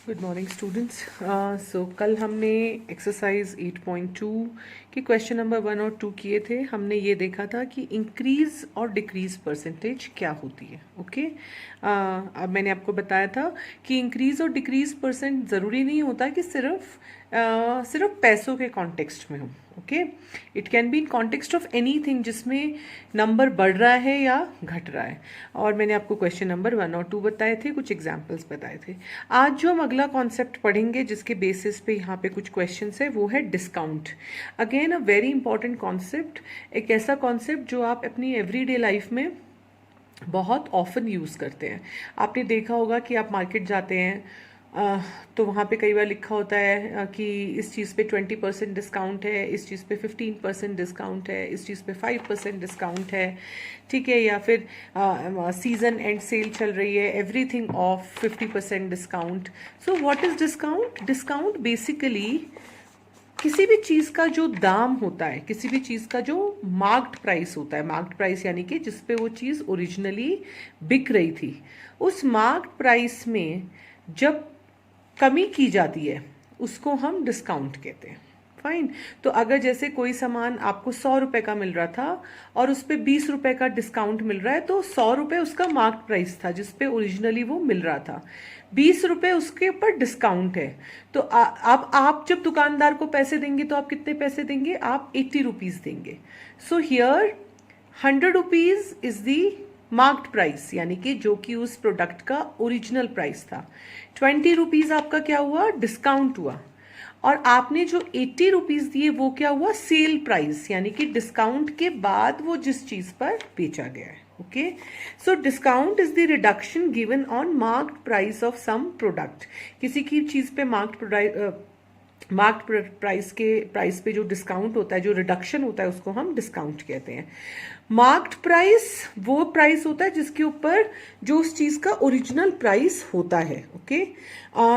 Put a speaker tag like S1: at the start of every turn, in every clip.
S1: Good morning students. सो कल हमने exercise 8.2 के क्वेश्चन नंबर 1 और 2 किए थे। हमने ये देखा था कि इंक्रीज और डिक्रीज परसेंटेज क्या होती है। ओके अब मैंने आपको बताया था कि इंक्रीज और डिक्रीज परसेंट ज़रूरी नहीं होता कि सिर्फ पैसों के कॉन्टेक्स्ट में हो। Okay, it can be in context of anything जिसमें नंबर बढ़ रहा है या घट रहा है। और मैंने आपको क्वेश्चन नंबर 1 और 2 बताए थे, कुछ एग्जाम्पल्स बताए थे। आज जो हम अगला कॉन्सेप्ट पढ़ेंगे जिसके बेसिस पे यहाँ पे कुछ क्वेश्चंस है वो है discount. Again a very important concept, एक ऐसा कॉन्सेप्ट जो आप अपनी एवरीडे लाइफ में बहुत ऑफन यूज़ करते हैं। आपने देखा होगा कि आप मार्केट जाते हैं तो वहाँ पे कई बार लिखा होता है कि इस चीज़ पे 20% डिस्काउंट है, इस चीज़ पे 15% डिस्काउंट है, इस चीज़ पे 5% डिस्काउंट है, ठीक है। या फिर सीजन एंड सेल चल रही है, everything of 50% discount. So what is discount? Discount basically किसी भी चीज़ का जो दाम होता है, किसी भी चीज़ का जो मार्क्ड प्राइस होता है, मार्क्ड प्राइस यानी कि जिस पे वो चीज़ ओरिजिनली बिक रही थी, उस मार्क्ड प्राइस में जब कमी की जाती है उसको हम डिस्काउंट कहते हैं। फाइन। तो अगर जैसे कोई सामान आपको 100 रुपए का मिल रहा था और उस पर 20 रुपए का डिस्काउंट मिल रहा है, तो 100 रुपए उसका मार्क प्राइस था जिस पे ओरिजिनली वो मिल रहा था, 20 रुपए उसके ऊपर डिस्काउंट है। तो अब आप जब दुकानदार को पैसे देंगे तो आप कितने पैसे देंगे? आप 80 रुपीज देंगे। So here 100 rupees is the marked price, यानी कि जो कि उस प्रोडक्ट का ओरिजिनल प्राइस था। 20 रुपीज आपका क्या हुआ? डिस्काउंट हुआ। और आपने जो 80 रुपीज दिए वो क्या हुआ? सेल प्राइस, यानी कि डिस्काउंट के बाद वो जिस चीज पर बेचा गया है। Okay, so discount is the reduction given on marked price of some product. किसी की चीज पे मार्क्ड प्राइस पे जो डिस्काउंट होता है, जो रिडक्शन होता है, उसको हम डिस्काउंट कहते हैं। मार्क्ड प्राइस वो प्राइस होता है जिसके ऊपर जो उस चीज का ओरिजिनल प्राइस होता है। ओके,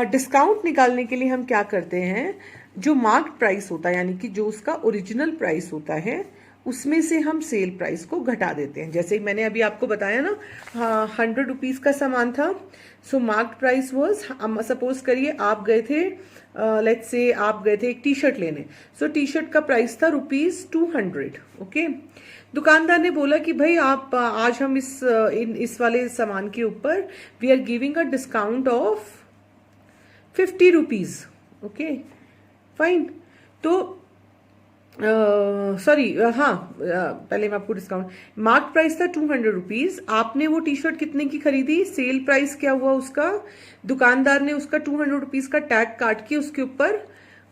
S1: डिस्काउंट निकालने के लिए हम क्या करते हैं? जो मार्क्ड प्राइस होता है यानी कि जो उसका ओरिजिनल प्राइस होता है उसमें से हम सेल प्राइस को घटा देते हैं। जैसे मैंने अभी आपको बताया ना, 100 रुपीज का सामान था, सो मार्क्ड प्राइस वॉज, सपोज करिए आप गए थे, लेट्स से आप गए थे एक टी शर्ट लेने। सो टी शर्ट का प्राइस था ₹200। ओके, दुकानदार ने बोला कि भाई आप आज हम इस वाले सामान के ऊपर we are giving a discount of 50 rupees. Okay, fine. तो सॉरी, पहले मैं आपको डिस्काउंट, मार्क प्राइस था 200 रुपीज। आपने वो टी शर्ट कितने की खरीदी? सेल प्राइस क्या हुआ उसका? दुकानदार ने उसका 200 रुपीज का टैग काट के उसके ऊपर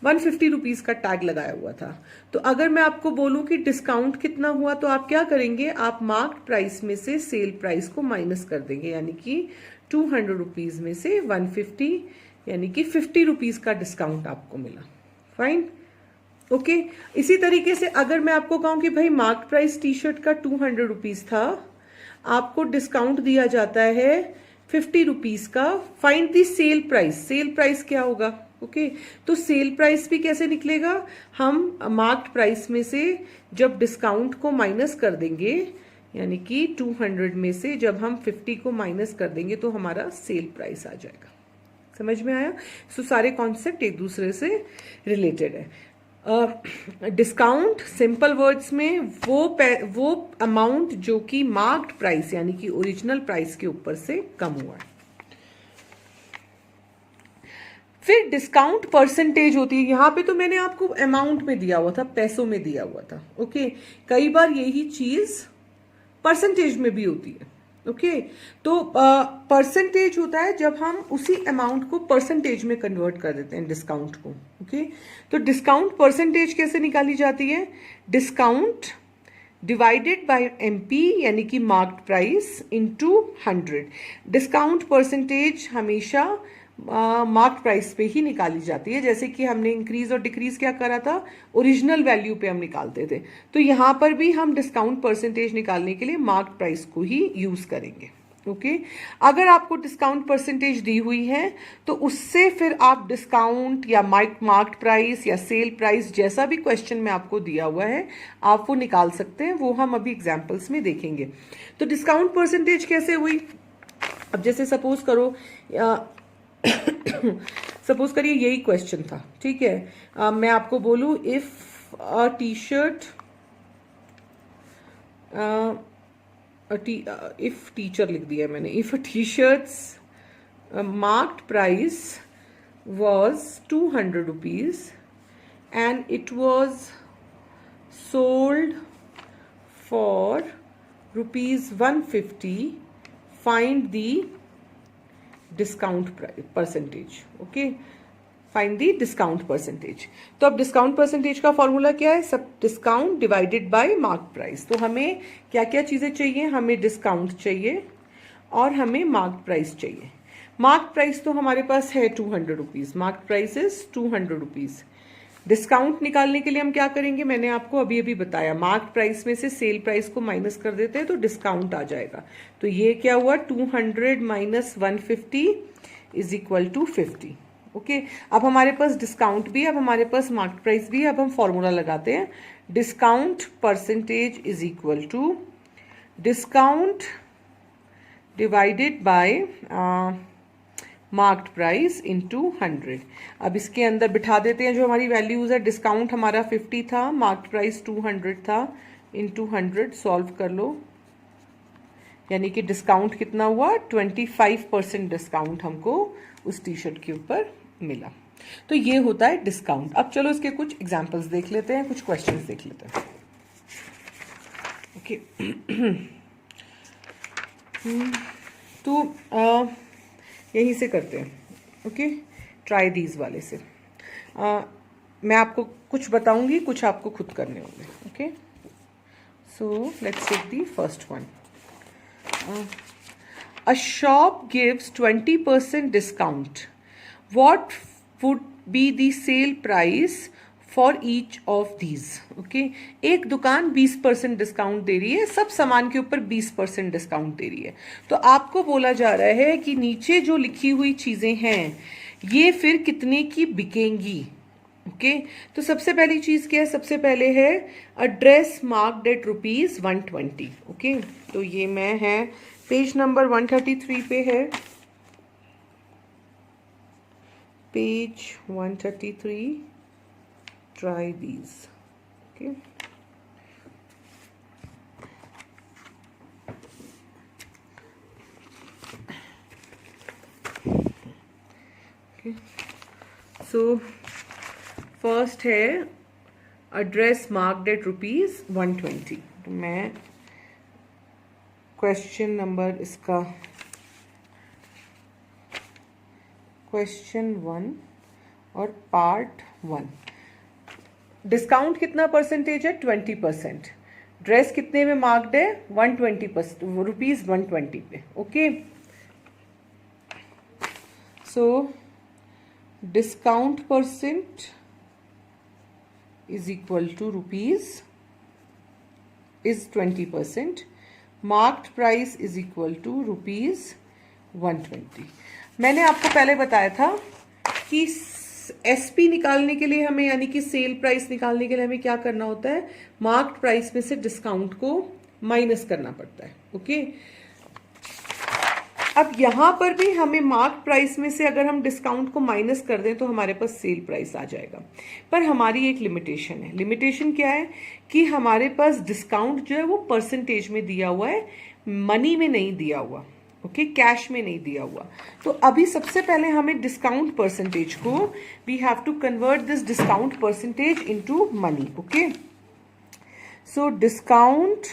S1: 150 रुपीज का टैग लगाया हुआ था। तो अगर मैं आपको बोलूं कि डिस्काउंट कितना हुआ, तो आप क्या करेंगे? आप मार्क्ड प्राइस में से सेल प्राइस को माइनस कर देंगे, यानी कि 200 रुपीज में से 150, यानी कि 50 रुपीज का डिस्काउंट आपको मिला। फाइन। ओके, इसी तरीके से अगर मैं आपको कहूं कि भाई मार्क प्राइस टी शर्ट का 200 रुपीज था, आपको डिस्काउंट दिया जाता है 50 रुपीज का, find the sale price. Cell price क्या होगा? ओके, तो सेल प्राइस भी कैसे निकलेगा? हम मार्क्ड प्राइस में से जब डिस्काउंट को माइनस कर देंगे, यानी कि 200 में से जब हम 50 को माइनस कर देंगे तो हमारा सेल प्राइस आ जाएगा। समझ में आया? सो सारे कॉन्सेप्ट एक दूसरे से रिलेटेड है। डिस्काउंट सिंपल वर्ड्स में वो अमाउंट जो कि मार्क्ड प्राइस यानी कि ओरिजिनल प्राइस के ऊपर से कम हुआ है। फिर डिस्काउंट परसेंटेज होती है। यहां पे तो मैंने आपको अमाउंट में दिया हुआ था, पैसों में दिया हुआ था। ओके, कई बार यही चीज परसेंटेज में भी होती है। ओके, तो परसेंटेज होता है जब हम उसी अमाउंट को परसेंटेज में कन्वर्ट कर देते हैं, डिस्काउंट को। ओके, तो डिस्काउंट परसेंटेज कैसे निकाली जाती है? डिस्काउंट डिवाइडेड बाय एमपी, यानी कि marked price, into 100। Discount percentage हमेशा मार्क प्राइस पे ही निकाली जाती है। जैसे कि हमने इंक्रीज और डिक्रीज क्या करा था? ओरिजिनल वैल्यू पे हम निकालते थे। तो यहां पर भी हम डिस्काउंट परसेंटेज निकालने के लिए मार्क प्राइस को ही यूज करेंगे। ओके, अगर आपको डिस्काउंट परसेंटेज दी हुई है तो उससे फिर आप डिस्काउंट या मार्क्ड प्राइस या सेल प्राइस, जैसा भी क्वेश्चन में आपको दिया हुआ है, आप वो निकाल सकते हैं। वो हम अभी एग्जाम्पल्स में देखेंगे। तो डिस्काउंट परसेंटेज कैसे हुई? अब जैसे सपोज करो सपोज करिए यही क्वेश्चन था, ठीक है। मैं आपको बोलूं if a T shirt, if teacher लिख दिया मैंने, if a T shirts marked price was 200 rupees and it was sold for rupees 150, find the discount percentage. Okay, find the discount percentage. तो अब डिस्काउंट परसेंटेज का formula क्या है? सब discount divided bye mark price. तो हमें क्या क्या चीजें चाहिए? हमें डिस्काउंट चाहिए और हमें मार्क प्राइस चाहिए। मार्क प्राइस तो हमारे पास है 200 rupees, mark price is 200 rupees. Discount निकालने के लिए हम क्या करेंगे? मैंने आपको अभी अभी बताया, मार्क प्राइस में से सेल प्राइस को माइनस कर देते हैं तो डिस्काउंट आ जाएगा। तो ये क्या हुआ? 200 minus 150 is equal to 50। Okay, अब हमारे पास डिस्काउंट भी है, अब हमारे पास मार्क प्राइस भी है। अब हम फॉर्मूला लगाते हैं, discount percentage is equal to discount divided by marked price into 100। अब इसके अंदर बिठा देते हैं जो हमारी वैल्यूज है। डिस्काउंट हमारा 50 था, मार्क्ड प्राइस 200 था, इंटू 100 सॉल्व कर लो। यानी कि डिस्काउंट कितना हुआ? 25% डिस्काउंट हमको उस टी शर्ट के ऊपर मिला। तो ये होता है डिस्काउंट। अब चलो इसके कुछ एग्जाम्पल्स देख लेते हैं, कुछ क्वेश्चंस देख लेते हैं। ओके तो यहीं से करते हैं। ओके, ट्राई दीज वाले से। मैं आपको कुछ बताऊंगी, कुछ आपको खुद करने होंगे। Okay, so let's take the first one. A shop gives 20% discount, what would be the sale price for each of these. Okay, एक दुकान 20% डिस्काउंट दे रही है, सब सामान के ऊपर 20% डिस्काउंट दे रही है। तो आपको बोला जा रहा है कि नीचे जो लिखी हुई चीजें हैं ये फिर कितने की बिकेंगी। ओके, तो सबसे पहली चीज क्या है? सबसे पहले है a dress marked at rupees 120। Okay, तो ये मैं है पेज नंबर 133 पे है, page 133। Try these. Okay. Okay. So first है address marked at rupees 120। तो मैं क्वेश्चन नंबर इसका क्वेश्चन 1 और पार्ट 1। डिस्काउंट कितना परसेंटेज है? 20%। ड्रेस कितने में मार्क्ड है? 120%, रुपीज 120 पे। Okay, so discount percent is equal to rupees is 20%, marked price is equal to rupees 120। मैंने आपको पहले बताया था कि एसपी निकालने के लिए हमें, यानी कि सेल प्राइस निकालने के लिए हमें क्या करना होता है? मार्क्ड प्राइस में से डिस्काउंट को माइनस करना पड़ता है। ओके, अब यहां पर भी हमें मार्क्ड प्राइस में से अगर हम डिस्काउंट को माइनस कर दें तो हमारे पास सेल प्राइस आ जाएगा। पर हमारी एक लिमिटेशन है। लिमिटेशन क्या है? कि हमारे पास डिस्काउंट जो है वो परसेंटेज में दिया हुआ है, मनी में नहीं दिया हुआ। ओके, कैश में नहीं दिया हुआ। तो अभी सबसे पहले हमें डिस्काउंट परसेंटेज को, we have to convert this discount percentage into money. Okay, so discount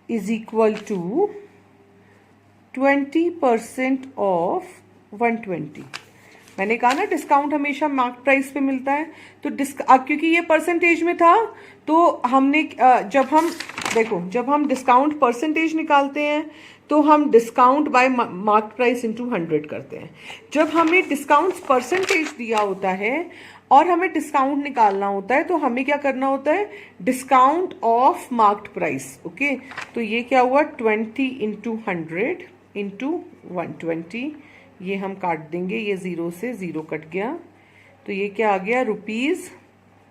S1: is equal to 20% of 120। मैंने कहा ना डिस्काउंट हमेशा मार्क प्राइस पे मिलता है। तो क्योंकि ये परसेंटेज में था तो हमने जब हम डिस्काउंट परसेंटेज निकालते हैं तो हम discount bye mark price into 100 करते हैं। जब हमें डिस्काउंट परसेंटेज दिया होता है और हमें डिस्काउंट निकालना होता है तो हमें क्या करना होता है? Discount of marked price. Okay, तो ये क्या हुआ? 20 इंटू 100 इंटू 120। ये हम काट देंगे, ये 0 से 0 कट गया, तो ये क्या आ गया?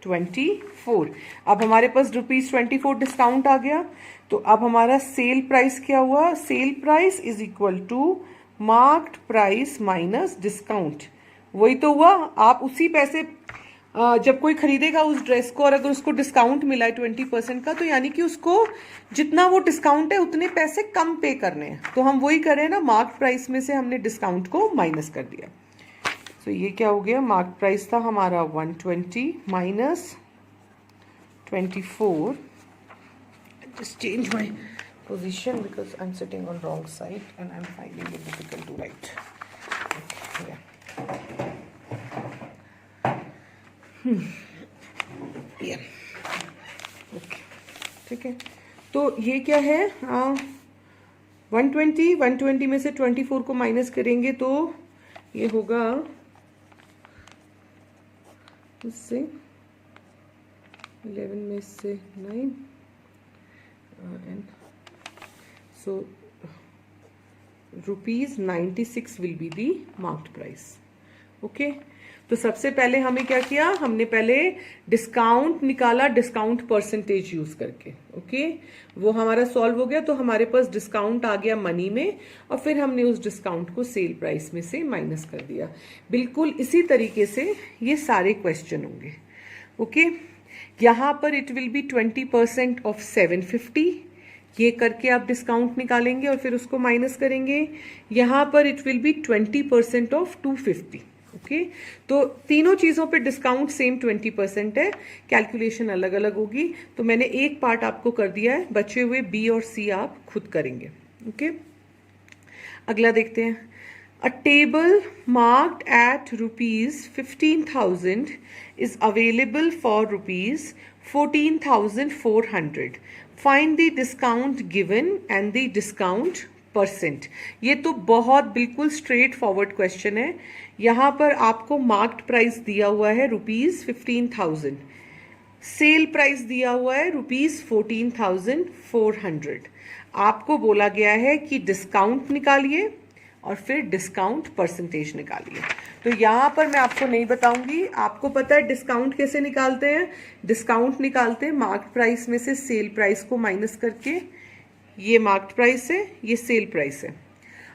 S1: ₹24। अब हमारे पास ₹24 डिस्काउंट आ गया। तो अब हमारा सेल प्राइस क्या हुआ? Sale price is equal to marked price minus discount, वही तो हुआ। आप उसी पैसे जब कोई खरीदेगा उस ड्रेस को और अगर उसको डिस्काउंट मिला है 20% का, तो यानी कि उसको जितना वो डिस्काउंट है उतने पैसे कम पे करने हैं। तो हम वही कर रहे हैं ना, मार्क प्राइस में से हमने डिस्काउंट को माइनस कर दिया। तो ये क्या हो गया, मार्क प्राइस था हमारा 120 minus 24। Just change my position because I'm sitting on wrong side and I'm finding it difficult to write. Okay, yeah. Okay, ठीक है। तो ये क्या है, 120 में से 24 को माइनस करेंगे तो ये होगा इससे 11 में से 9 and so ₹96 will be the marked price. Okay, तो सबसे पहले हमें क्या किया, हमने पहले डिस्काउंट निकाला डिस्काउंट परसेंटेज यूज करके। ओके, वो हमारा सॉल्व हो गया। तो हमारे पास डिस्काउंट आ गया मनी में और फिर हमने उस डिस्काउंट को सेल प्राइस में से माइनस कर दिया। बिल्कुल इसी तरीके से ये सारे क्वेश्चन होंगे। ओके, यहां पर इट विल बी 20% ऑफ 750, ये करके आप डिस्काउंट निकालेंगे और फिर उसको माइनस करेंगे। यहां पर it will be 20% of 250। Okay, तो तीनों चीजों पे डिस्काउंट सेम 20% है, कैलकुलेशन अलग अलग होगी। तो मैंने एक पार्ट आपको कर दिया है, बचे हुए बी और सी आप खुद करेंगे। ओके, अगला देखते हैं। A table marked at ₹15,000 is available for ₹14,400. Find the discount given and the discount percent. ये तो बहुत बिल्कुल स्ट्रेट फॉरवर्ड क्वेश्चन है। यहां पर आपको मार्क्ड प्राइस दिया हुआ है ₹15,000, सेल प्राइस दिया हुआ है ₹14,400। आपको बोला गया है कि डिस्काउंट निकालिए और फिर डिस्काउंट परसेंटेज निकालिए। तो यहां पर मैं आपको नहीं बताऊंगी, आपको पता है डिस्काउंट कैसे निकालते हैं। डिस्काउंट निकालते हैं मार्क्ड प्राइस में से सेल प्राइस को माइनस करके। ये मार्क्ड प्राइस है, ये सेल प्राइस है,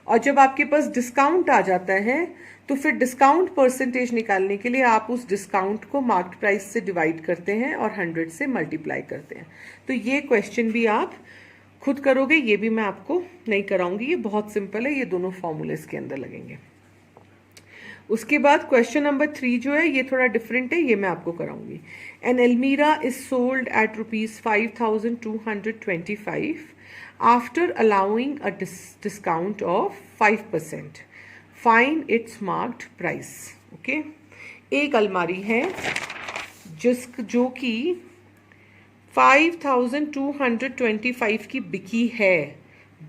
S1: और जब आपके पास डिस्काउंट आ जाता है तो फिर डिस्काउंट परसेंटेज निकालने के लिए आप उस डिस्काउंट को मार्क्ड प्राइस से डिवाइड करते हैं और 100 से मल्टीप्लाई करते हैं। तो ये क्वेश्चन भी आप खुद करोगे, ये भी मैं आपको नहीं कराऊंगी, ये बहुत सिंपल है, ये दोनों फॉर्मूले इसके अंदर लगेंगे। उसके बाद क्वेश्चन नंबर 3 जो है ये थोड़ा डिफरेंट है, ये मैं आपको कराऊंगी। An almirah is sold at ₹5,225 after allowing a discount of 5%. Find its marked price. Okay, एक अलमारी है जो कि 5,225 की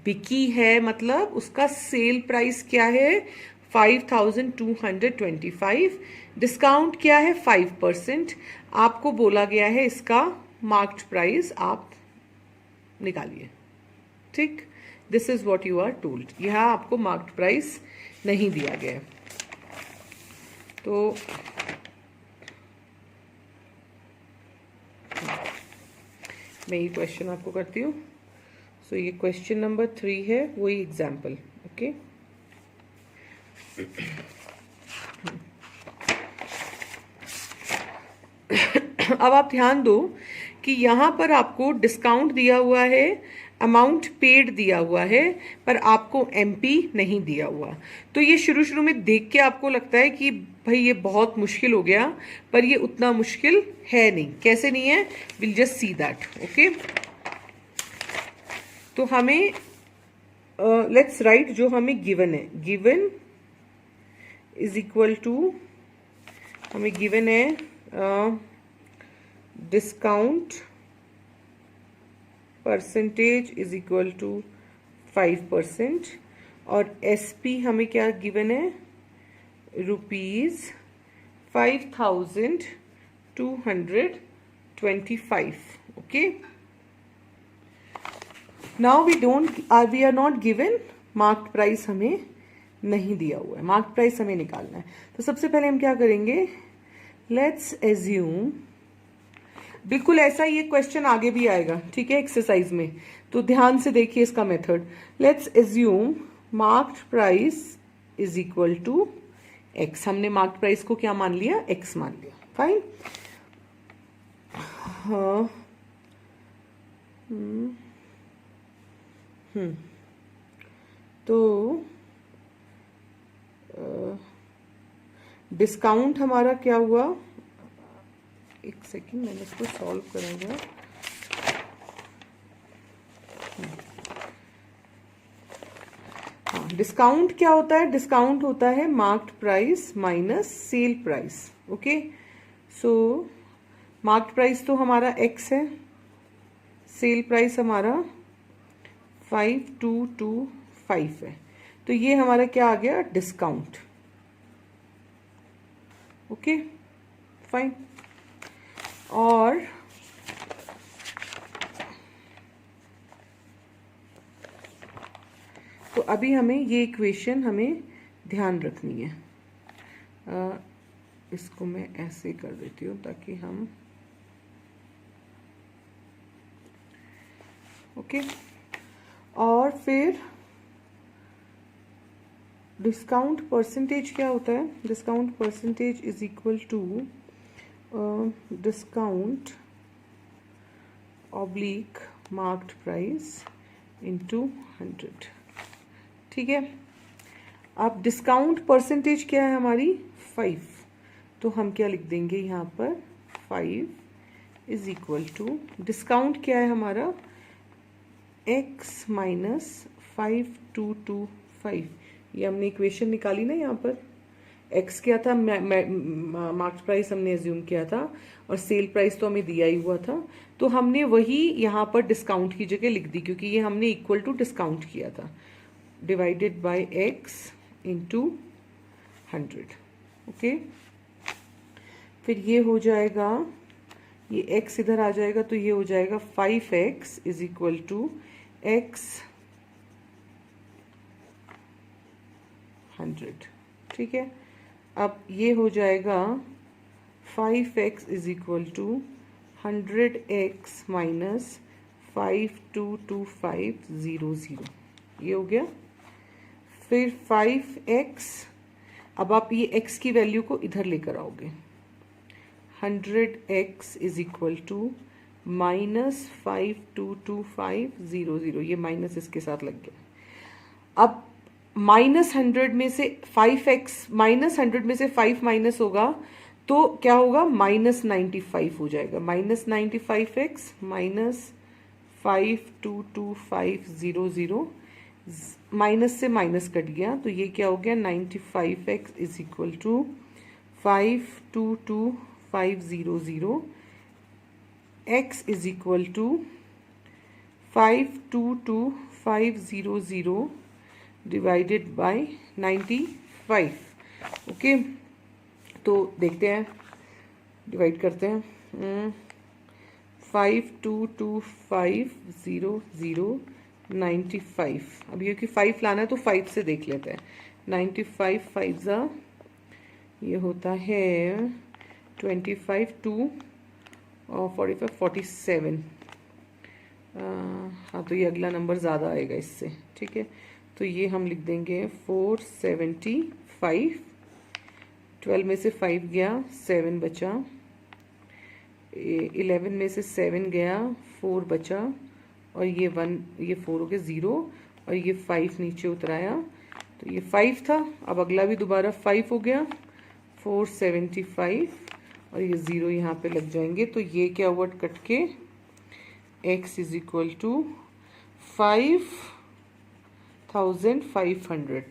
S1: बिकी है मतलब उसका सेल प्राइस क्या है 5,225, डिस्काउंट क्या है 5%। आपको बोला गया है इसका मार्क्ड प्राइस आप निकालिए। ठीक, this is what you are told. यहां आपको मार्क्ड प्राइस नहीं दिया गया है। तो मैं ये क्वेश्चन आपको करती हूँ। सो ये क्वेश्चन नंबर 3 है, वही एग्जाम्पल। ओके, अब आप ध्यान दो कि यहां पर आपको डिस्काउंट दिया हुआ है, अमाउंट पेड दिया हुआ है, पर आपको एमपी नहीं दिया हुआ। तो ये शुरू में देख के आपको लगता है कि भाई ये बहुत मुश्किल हो गया, पर ये उतना मुश्किल है नहीं। कैसे नहीं है, will just see that. Okay, तो हमें लेट्स राइट जो हमें गिवन है, गिवन इज इक्वल टू, हमें गिवन है discount percentage is equal to 5% और एसपी हमें क्या गिवन है ₹5,225. Okay, now we are not given marked price, हमें नहीं दिया हुआ है, मार्क्ड प्राइस हमें निकालना है। तो सबसे पहले हम क्या करेंगे, लेट्स एज्यूम, बिल्कुल ऐसा ये क्वेश्चन आगे भी आएगा, ठीक है, एक्सरसाइज में, तो ध्यान से देखिए इसका method. Let's assume marked price is equal to x. हमने मार्क्ड प्राइस को क्या मान लिया, एक्स मान लिया। फाइन। हाँ तो डिस्काउंट हमारा क्या हुआ, एक सेकंड मैंने इसको सॉल्व करूंगा। हाँ, डिस्काउंट क्या होता है, डिस्काउंट होता है marked price minus sale price. Okay, so marked price तो हमारा एक्स है, सेल प्राइस हमारा 5225 है, तो ये हमारा क्या आ गया, डिस्काउंट। Okay fine. और तो अभी हमें ये इक्वेशन हमें ध्यान रखनी है। इसको मैं ऐसे कर देती हूँ ताकि हम ओके। और फिर डिस्काउंट परसेंटेज क्या होता है, discount percentage is equal to discount oblique marked price into 100। ठीक है, अब डिस्काउंट परसेंटेज क्या है हमारी 5, तो हम क्या लिख देंगे यहाँ पर 5 इज इक्वल टू डिस्काउंट क्या है हमारा x माइनस 5225। ये हमने इक्वेशन निकाली ना, यहाँ पर x क्या था, मार्क्स प्राइस हमने एज्यूम किया था और सेल प्राइस तो हमें दिया ही हुआ था, तो हमने वही यहाँ पर डिस्काउंट की जगह लिख दी क्योंकि ये हमने इक्वल टू डिस्काउंट किया था, divided by x into 100। Okay, फिर ये हो जाएगा, ये x इधर आ जाएगा तो ये हो जाएगा 5x is equal to x 100। ठीक है, अब ये हो जाएगा 5x is equal to 100x minus 522500, ये हो गया। फिर 5x, अब आप ये x की वैल्यू को इधर लेकर आओगे, 100x is equal to minus 522500, ये माइनस इसके साथ लग गया। अब माइनस 100 में से 5x, माइनस 100 में से 5 माइनस होगा तो क्या होगा, माइनस 95 हो जाएगा, माइनस 95x माइनस 522500, माइनस से माइनस कट गया तो ये क्या हो गया, 95x is equal to 522500, x is equal to 522500 divided by 95। Okay, तो देखते हैं, डिवाइड करते हैं, 522500 95। अब ये कि 5 लाना है तो 5 से देख लेते हैं, 95 5 ज़ा ये होता है 25 2 और 45 47। हाँ, तो ये अगला नंबर ज़्यादा आएगा इससे। ठीक है, तो ये हम लिख देंगे 475। 12 में से 5 गया, 7 बचा, 11 में से 7 गया, 4 बचा, और ये 1, ये 4 हो गया 0, और ये 5 नीचे उतराया तो ये 5 था। अब अगला भी दोबारा 5 हो गया, 475, और ये 0 यहाँ पे लग जाएंगे, तो ये क्या हुआ कट के x is equal to 5500।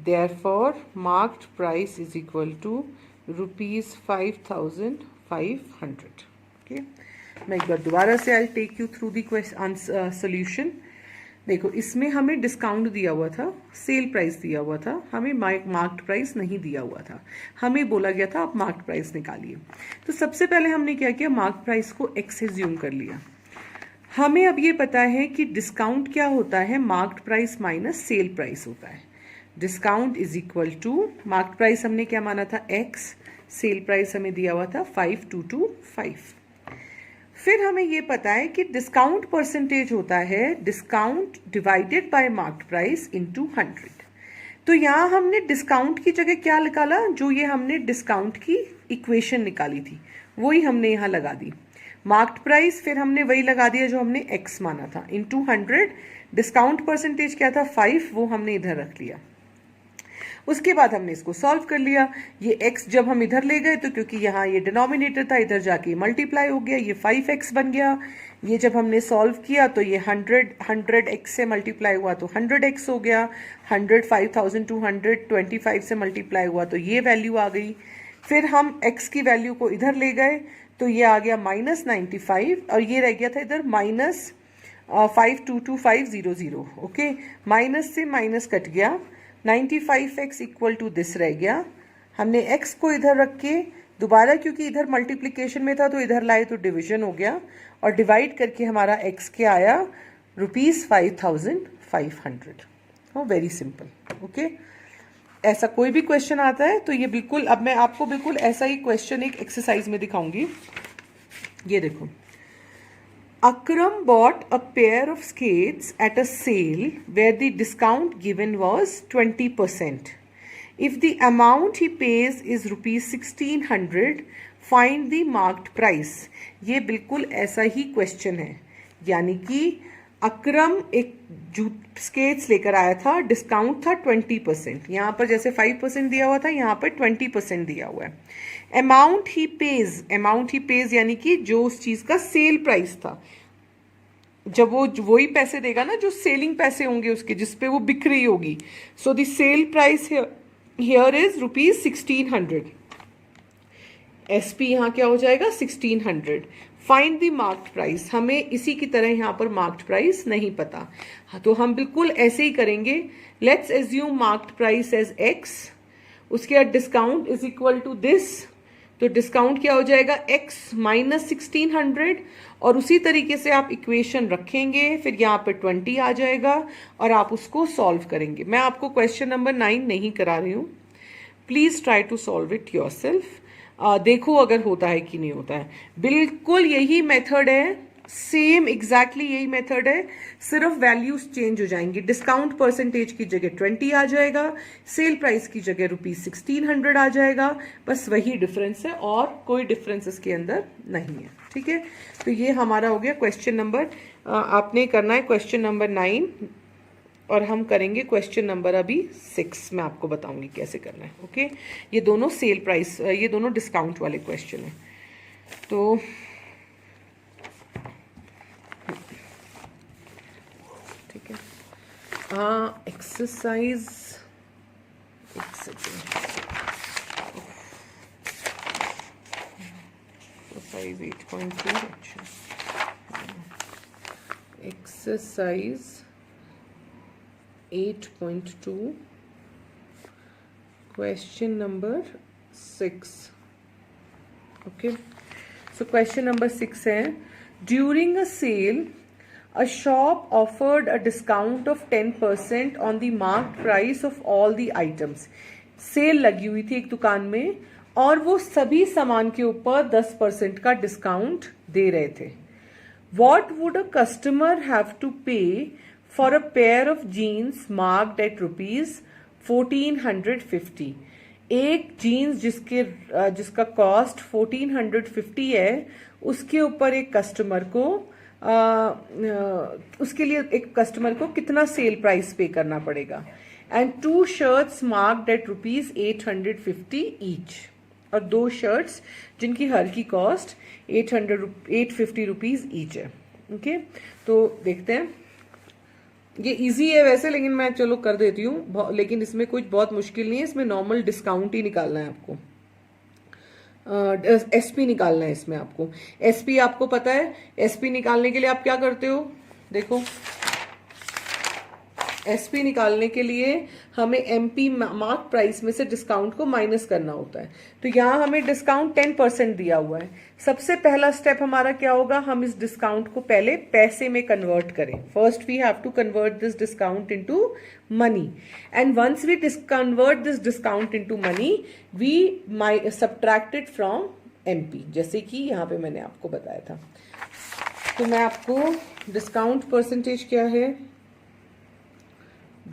S1: Therefore, marked price is equal to rupees 5500. Okay, मैं एक बार दोबारा से I'll take you through the question solution। देखो, इसमें हमें डिस्काउंट दिया हुआ था, सेल प्राइस दिया हुआ था, हमें मार्क्ड प्राइस नहीं दिया हुआ था, हमें बोला गया था आप मार्क्ड प्राइस निकालिए। तो सबसे पहले हमने क्या किया, मार्क्ड प्राइस को x से ज्यूम कर लिया। हमें अब ये पता है कि डिस्काउंट क्या होता है, marked price minus sale price होता है। Discount is equal to, marked price हमने क्या माना था x, सेल प्राइस हमें दिया हुआ था 5225। फिर हमें ये पता है कि डिस्काउंट परसेंटेज होता है discount divided by marked price into 100। तो यहाँ हमने डिस्काउंट की जगह क्या निकाला, जो ये हमने डिस्काउंट की इक्वेशन निकाली थी वही हमने यहाँ लगा दी। मार्क्ड प्राइस फिर हमने वही लगा दिया जो हमने x माना था, इनटू 100। डिस्काउंट परसेंटेज क्या था 5, वो हमने इधर रख लिया। उसके बाद हमने इसको सॉल्व कर लिया। ये x जब हम इधर ले गए तो क्योंकि यहाँ ये डिनोमिनेटर था, इधर जाके मल्टीप्लाई हो गया, ये 5x बन गया। ये जब हमने सॉल्व किया तो ये 100x से मल्टीप्लाई हुआ तो 100x हो गया। 100 5225 से मल्टीप्लाई हुआ तो ये वैल्यू आ गई। फिर हम x की वैल्यू को इधर ले गए तो ये आ गया -95 और ये रह गया था इधर -522500। ओके, माइनस से माइनस कट गया, 95x इक्वल टू दिस रह गया। हमने x को इधर रख के दोबारा, क्योंकि इधर मल्टीप्लिकेशन में था तो इधर लाए तो डिवीजन हो गया, और डिवाइड करके हमारा x क्या आया, ₹5500। Very simple. ओके, ऐसा कोई भी क्वेश्चन आता है तो ये बिल्कुल, अब मैं आपको बिल्कुल ऐसा ही क्वेश्चन एक एक्सरसाइज में दिखाऊंगी। ये देखो, Akram bought a pair of skates at a sale where the discount given was 20%. If the amount he pays is ₹1600, find the marked price. ये बिल्कुल ऐसा ही क्वेश्चन है, यानी कि अकरम एक स्केट्स लेकर आया था, डिस्काउंट था 20%। यहाँ पर जैसे 5% दिया हुआ था, यहाँ पर 20% दिया हुआ है। अमाउंट ही पेज यानी कि जो उस चीज का सेल प्राइस था, जब वो वही पैसे देगा ना जो सेलिंग पैसे होंगे उसके, जिसपे वो बिक रही होगी। So the sale price here is ₹1600। SP यहाँ क्या हो जाएगा 1600। फाइंड द मार्क्ड प्राइस, हमें इसी की तरह यहाँ पर मार्क्ड प्राइस नहीं पता, तो हम बिल्कुल ऐसे ही करेंगे। Let's assume marked price as x, उसके बाद discount is equal to this, तो डिस्काउंट क्या हो जाएगा x माइनस 1600, और उसी तरीके से आप इक्वेशन रखेंगे, फिर यहाँ पर 20 आ जाएगा और आप उसको सॉल्व करेंगे। मैं आपको क्वेश्चन नंबर 9 नहीं करा रही हूँ, please try to solve it yourself. देखो अगर होता है कि नहीं होता है। बिल्कुल यही मेथड है, सेम एग्जैक्टली यही मेथड है, सिर्फ वैल्यूज चेंज हो जाएंगी। डिस्काउंट परसेंटेज की जगह 20 आ जाएगा, सेल प्राइस की जगह ₹1600 आ जाएगा, बस वही डिफरेंस है और कोई डिफरेंस इसके अंदर नहीं है। ठीक है, तो ये हमारा हो गया क्वेश्चन नंबर, आपने करना है क्वेश्चन नंबर 9 और हम करेंगे क्वेश्चन नंबर अभी 6। मैं आपको बताऊंगी कैसे करना है। ओके, ये दोनों सेल प्राइस, ये दोनों डिस्काउंट वाले क्वेश्चन है। तो ठीक है, एक्सरसाइज, एक सेकेंड, एक्सरसाइज 8.2, अच्छा, exercise 8.2 question number 6। Okay, so question number 6 है, during a sale a shop offered a discount of 10% on the marked price of all the items. Sale लगी हुई थी एक दुकान में और वो सभी सामान के ऊपर 10% का डिस्काउंट दे रहे थे। What would a customer have to pay for a pair of jeans marked at ₹1450? एक जीन्स जिसका कॉस्ट 1450 है, उसके ऊपर एक कस्टमर को उसके लिए एक कस्टमर को कितना सेल प्राइस पे करना पड़ेगा। And 2 shirts marked at ₹850 each, और 2 शर्ट्स जिनकी हर की कॉस्ट 850 रुपीज ईच है। ओके, तो देखते हैं, ये इजी है वैसे, लेकिन मैं चलो कर देती हूँ, लेकिन इसमें कुछ बहुत मुश्किल नहीं है, इसमें नॉर्मल डिस्काउंट ही निकालना है आपको। एसपी निकालना है इसमें आपको। एसपी आपको पता है, एसपी निकालने के लिए आप क्या करते हो, देखो, एसपी निकालने के लिए हमें एमपी मार्क प्राइस में से डिस्काउंट को माइनस करना होता है। तो यहाँ हमें डिस्काउंट 10% दिया हुआ है। सबसे पहला स्टेप हमारा क्या होगा, हम इस डिस्काउंट को पहले पैसे में कन्वर्ट करें। First we have to convert this discount into money, and once we convert this discount into money we subtract it from MP, जैसे कि यहाँ पे मैंने आपको बताया था। तो मैं आपको डिस्काउंट परसेंटेज क्या है,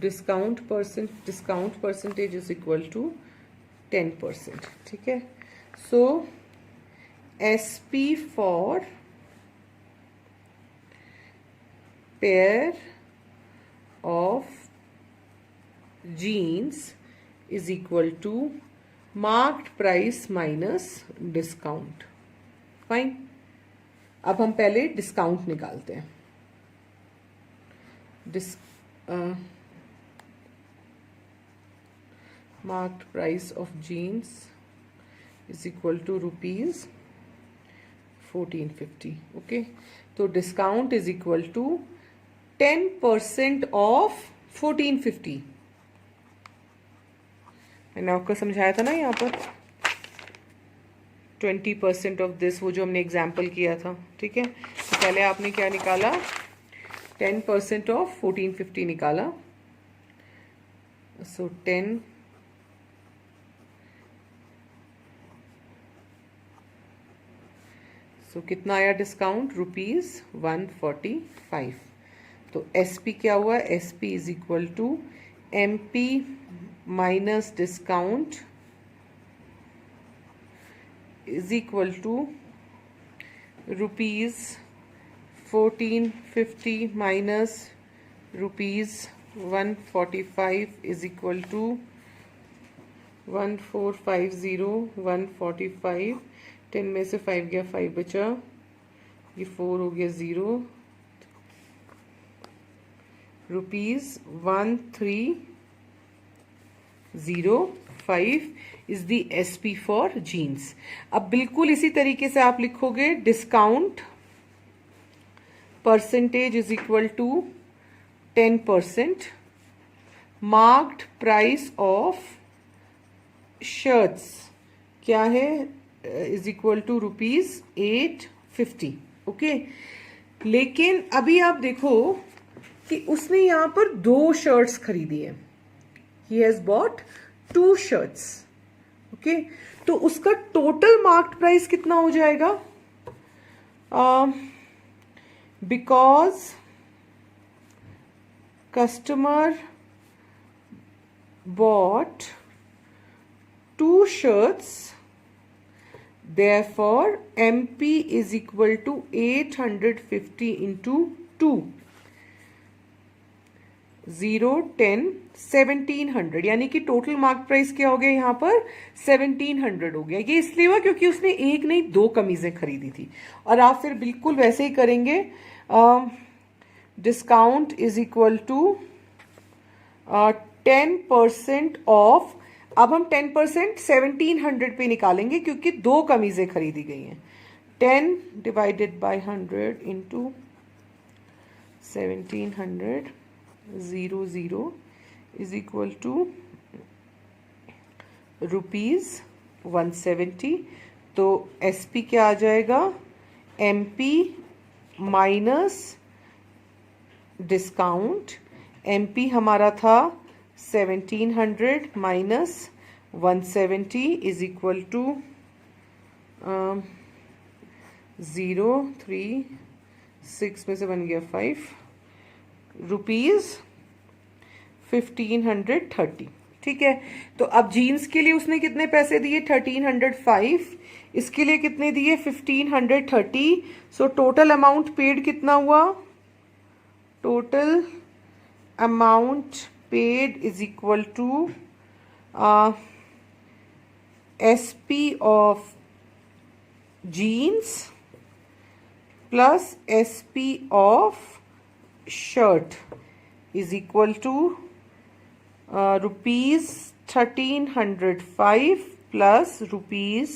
S1: discount percentage is equal to 10%. ठीक है. So SP for pair of jeans is equal to marked price minus discount. Fine. अब हम पहले डिस्काउंट निकालते हैं. marked price of jeans is equal to rupees 1450. Okay. तो discount is equal to 10% of 1450. मैंने आपको समझाया था ना यहाँ पर 20% ऑफ दिस, वो जो हमने एग्जाम्पल किया था. ठीक है. तो पहले आपने क्या निकाला, 10% ऑफ 1450 निकाला. सो 10 सो कितना आया डिस्काउंट, रुपीज 145. तो SP क्या हुआ, SP is equal to MP minus discount is equal to rupees 1450 minus rupees 145 is equal to 1450 145. 10 में से 5 गया, 5 बचा, ये 4 हो गया 0. Rupees 1305 is the SP for jeans. अब बिल्कुल इसी तरीके से आप लिखोगे discount percentage is equal to 10%, marked price of shirts क्या है, is equal to rupees 850. Okay. लेकिन अभी आप देखो कि उसने यहां पर 2 शर्ट्स खरीदी है. He has bought 2 shirts. Okay. तो उसका टोटल मार्क्ड प्राइस कितना हो जाएगा, because customer bought 2 shirts, therefore MP is equal to 850 into 2. 0 10 1700, यानी कि टोटल मार्क प्राइस क्या हो गया यहाँ पर 1700 हो गया. ये इसलिए हुआ क्योंकि उसने एक नहीं 2 कमीजें खरीदी थी. और आप फिर बिल्कुल वैसे ही करेंगे. Discount is equal to 10% off. अब हम 10% 1700 पे निकालेंगे क्योंकि 2 कमीजें खरीदी गई हैं. 10 divided by 100 into 1700 00 is equal to rupees 170. तो SP क्या आ जाएगा, MP माइनस डिस्काउंट. MP हमारा था 1700 माइनस 170 इज इक्वल टू 0 3 6 में से बन गया 5 रुपीज 1530. ठीक है. तो अब जीन्स के लिए उसने कितने पैसे दिए, 1305. इसके लिए कितने दिए, 1530. सो टोटल अमाउंट पेड कितना हुआ, total amount paid is equal to SP of jeans plus SP of shirt is equal to rupees 1305 plus rupees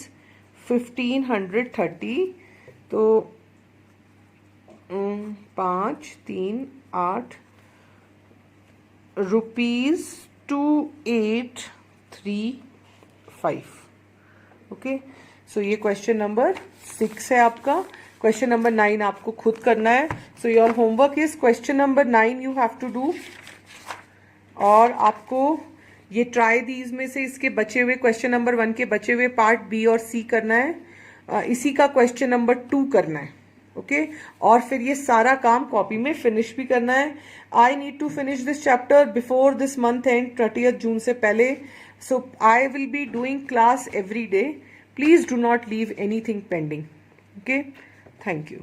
S1: 1530. तो 5 3 8 रुपीज 2835. ओके. सो ये क्वेश्चन नंबर 6 है आपका. क्वेश्चन नंबर 9 आपको खुद करना है. So your homework is question number 9 you have to do. और आपको ये ट्राई दीज में से इसके बचे हुए क्वेश्चन नंबर 1 के बचे हुए पार्ट B और C करना है. इसी का क्वेश्चन नंबर 2 करना है. ओके और फिर ये सारा काम कॉपी में फिनिश भी करना है. I need to finish this chapter before this month end 30th जून से पहले. So I will be doing class every day. Please do not leave anything pending. Okay, thank you.